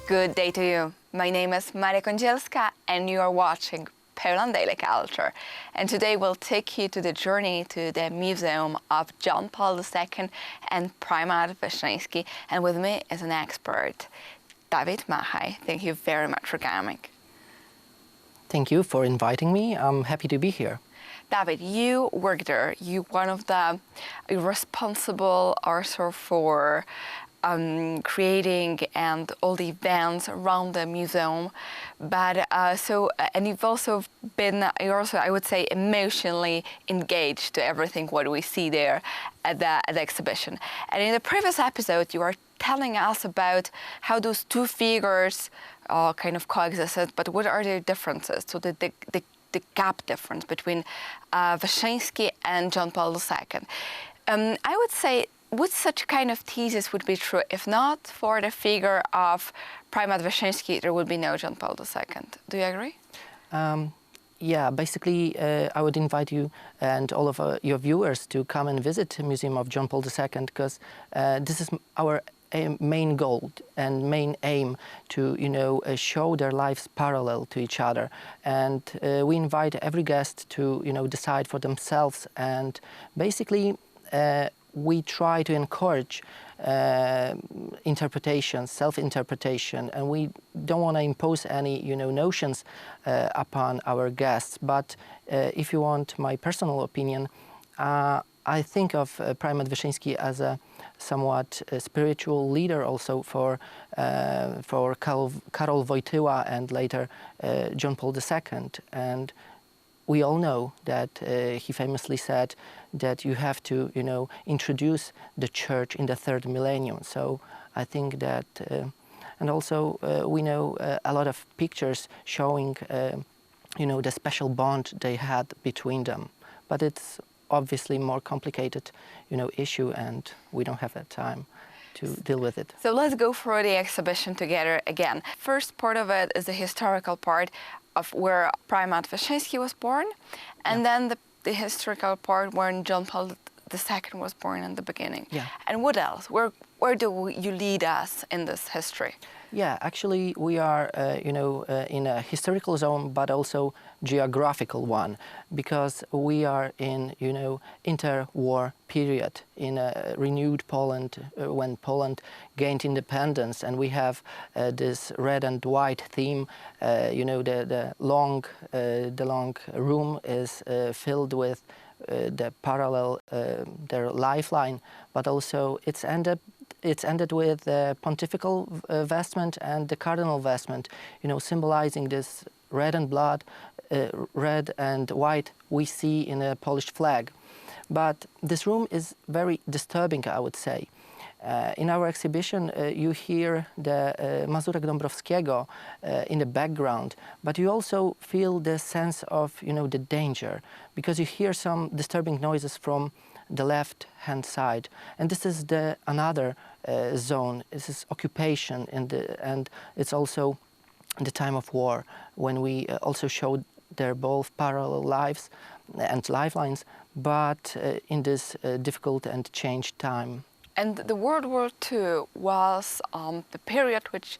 Good day to you. My name is Maria Kądzielska and you are watching Poland Daily Culture. And today we'll take you to the journey to the Museum of John Paul II and Primate Wyszyński. And with me is an expert, David Machaj. Thank you very much for coming. Thank you for inviting me. I'm happy to be here. David, you work there. You're one of the responsible also for creating and all the events around the museum, but and you've also been, I would say, emotionally engaged to everything what we see there at the exhibition. And in the previous episode, you were telling us about how those two figures kind of coexisted, but what are the differences? So the gap difference between Wyszyński and John Paul II. I would say, would such kind of thesis would be true if not for the figure of Primate Wyszyński, there would be no John Paul II. Do you agree? Yeah, basically, I would invite you and all of your viewers to come and visit the Museum of John Paul II, because this is our main goal and main aim to, show their lives parallel to each other. And we invite every guest to, decide for themselves. And basically, we try to encourage interpretation, self-interpretation, and we don't want to impose any, notions upon our guests. But if you want my personal opinion, I think of Primate Wyszyński as a somewhat spiritual leader also for Karol Wojtyła and later John Paul II. And we all know that he famously said that you have to, introduce the church in the third millennium. So I think that, and also we know a lot of pictures showing, the special bond they had between them. But it's obviously more complicated, issue, and we don't have that time to deal with it. So let's go through the exhibition together again. First part of it is the historical part of where Primate Wyszyński was born, and then the historical part when John Paul II was born in the beginning. Yeah. And what else? Where do you lead us in this history? Yeah, actually we are, in a historical zone, but also geographical one, because we are in, interwar period in a renewed Poland, when Poland gained independence, and we have this red and white theme. The long room is filled with the parallel, their lifeline, but also it's ended with the pontifical vestment and the cardinal vestment, symbolizing this red and white we see in a Polish flag. But this room is very disturbing, I would say. In our exhibition, you hear the Mazurek Dąbrowskiego in the background, but you also feel the sense of, the danger, because you hear some disturbing noises from the left-hand side, and this is another zone. This is occupation, and it's also the time of war, when we also showed their both parallel lives and lifelines, but in this difficult and changed time. And the World War II was the period which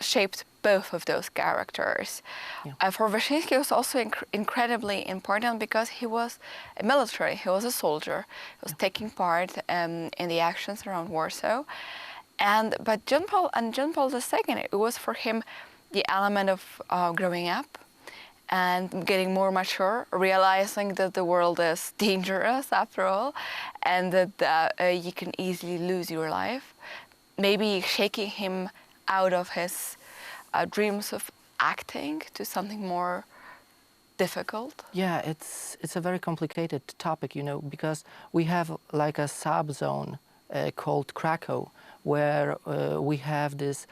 shaped both of those characters. Yeah. For Wyszyński, it was also incredibly important because he was a military, he was a soldier, he was taking part in the actions around Warsaw. But John Paul II, it was for him the element of growing up and getting more mature, realizing that the world is dangerous after all, and that you can easily lose your life, maybe shaking him out of his dreams of acting to something more difficult. Yeah, it's a very complicated topic, because we have like a sub-zone called Krakow, where we have this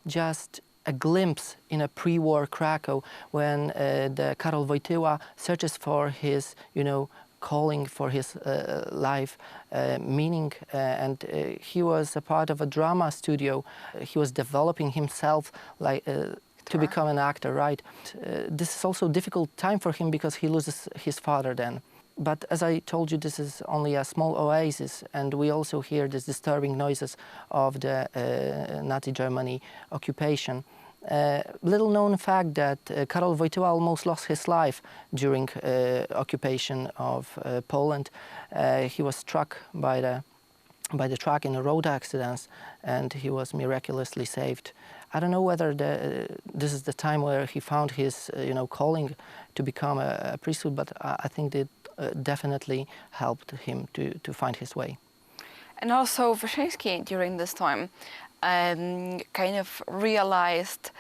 just a glimpse in a pre-war Krakow, when the Karol Wojtyła searches for his, calling, for his life meaning, and he was a part of a drama studio. He was developing himself to become an actor, right? This is also a difficult time for him because he loses his father then. But as I told you, this is only a small oasis, and we also hear these disturbing noises of the Nazi Germany occupation. Little known fact that Karol Wojtyła almost lost his life during occupation of Poland. He was struck by the truck in a road accident, and he was miraculously saved. I don't know whether this is the time where he found his calling to become a priesthood, but I think it definitely helped him to find his way. And also Wyszyński during this time kind of realized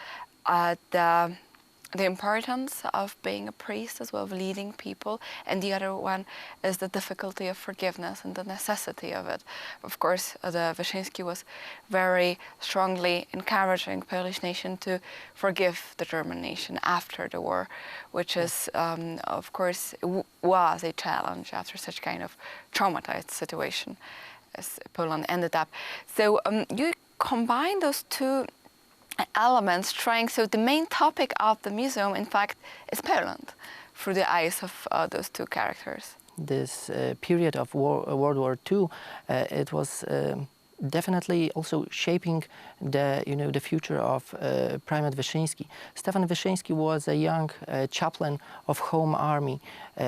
the importance of being a priest as well, of leading people, and the other one is the difficulty of forgiveness and the necessity of it. Of course, the Wyszyński was very strongly encouraging Polish nation to forgive the German nation after the war, which is, of course, was a challenge after such kind of traumatized situation as Poland ended up. So you combine those two elements, so the main topic of the museum, in fact, is Poland through the eyes of those two characters. This period of World War II, it was definitely also shaping the future of Primate Wyszyński. Stefan Wyszyński was a young chaplain of Home Army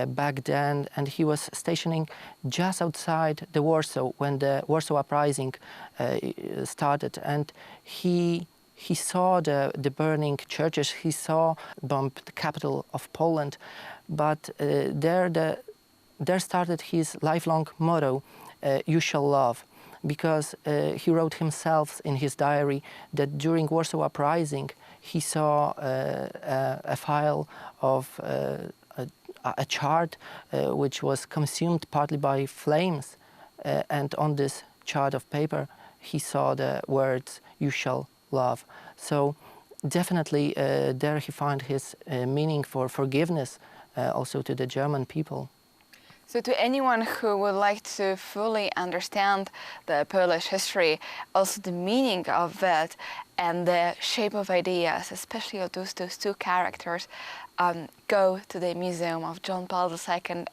back then, and he was stationing just outside the Warsaw when the Warsaw Uprising started, and he saw the burning churches, he saw the capital of Poland, but there started his lifelong motto, "You shall love," because he wrote himself in his diary that during Warsaw Uprising he saw a file of a chart which was consumed partly by flames, and on this chart of paper he saw the words, "You shall love." So definitely there he found his meaning for forgiveness also to the German people. So to anyone who would like to fully understand the Polish history, also the meaning of it and the shape of ideas, especially of those two characters, go to the Museum of John Paul II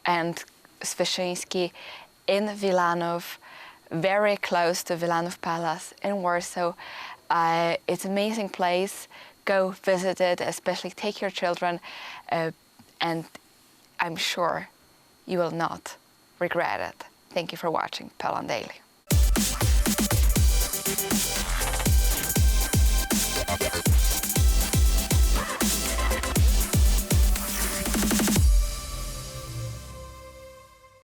and Wyszyński in Wilanów, very close to Wilanów Palace in Warsaw. It's an amazing place. Go visit it, especially take your children, and I'm sure you will not regret it. Thank you for watching Poland Daily.